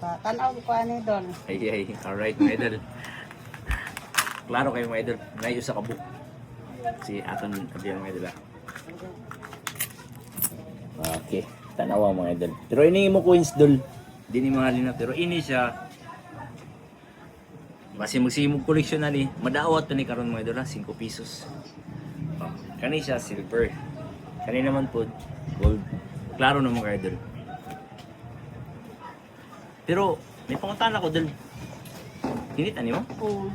Tanaw ko ani idol. Ay, alright mga idol. Klaro kayo mga idol, ngayon sa kabuk. Si aton abiyang mga idol. Okay, tanawa mga idol. Pero ini mo coins dol. Di ni mahalin na pero ini siya. Basi magsimog koleksyon na ni, madawat to ni karon mga idol 5 pesos. Oh, kani siya silver. Kani naman po gold. Klaro na mga idol. Pero may pangutan ako dol. Kinita ni mo? Oo.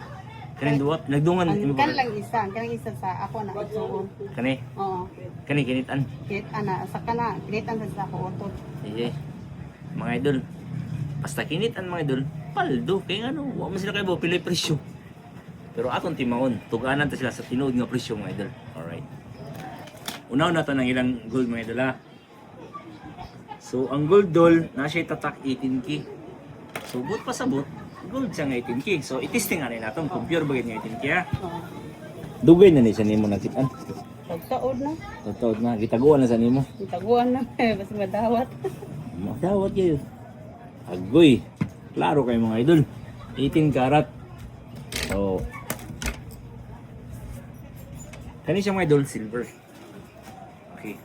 Kaning duwa, nagdungan mo Kan lang isa sa ako na ito. Kani, Oo. kani kinitan. Kit ana sa kana, kinitan sa ako utot. Iya. Mga idol. Basta kinitan mga idol, paldo kay ano, wa man sila kay bo pili presyo. Pero atong timawon, tuganan ta sila sa tinuod nga presyo mga idol. Alright. Unaw na to ng ilang gold mga idol ha. So ang gold doll na siya tatak 18k. So but pa sabot, gold siya nga 18k. So itisting ani naton kung pure ba nga 18k ha. Oo. Dugay na ni sa nimo nakitaan. Pagtaod na. Totoo na gitaguan na sa nimo. Itaguan na basta madawat. Madawat kayo. Agoy. Klaro kayo mga idol. 18 karat. So kani siya mga idol silver. Okay.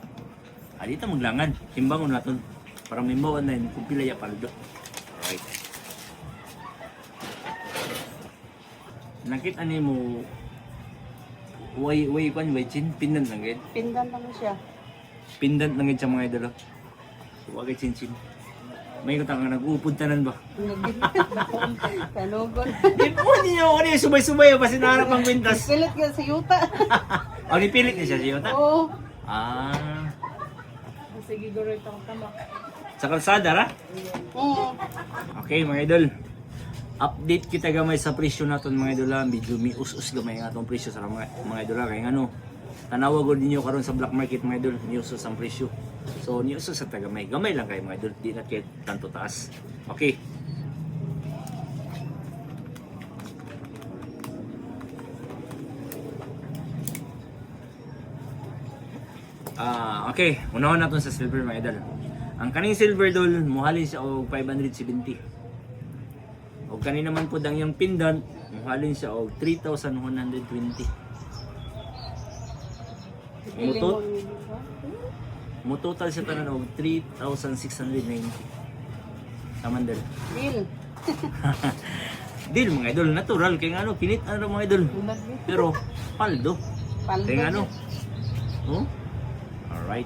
Alita maglangan. Timbangon naton para may mawala na yun kung pila ya paldo. Alright. Nakita ni mo way chin pendant lang gid. Pindan lang siya. Pendant lang gid sa mga idol. So wag chin. May kutang nga nag-upod tanan ba? Kanugon. Di po niyo ano yung subay-subay pa sinarap ang kwintas. Pilit ka sa yuta. O nipilit niya siya si Yota? Oo. Ah. Sige guro itong tamak. Sa kalsada ra? Oo. Okay mga idol. Update kita gamay sa presyo naton mga idol. Medyo may us-us gamay nga itong presyo sa mga idol. Kaya ano, tanawag din niyo karon sa black market mga idol. Niusos ang presyo. So niusos sa tagamay. Gamay lang kayo mga idol. Di na kayo tanto taas. Okay. Okay, unahon natin sa silver mga idol. Ang kaning silver doll, muhalin siya og 570. O kani naman po dang yung pendant, muhalin siya og 3,120. Mo total siya tanan og 3,690. Taman dal. Deal. Deal mga idol, natural kay ano, pinit ano mga idol. Pero paldo. Paldo. Kay ano? Oh? Alright.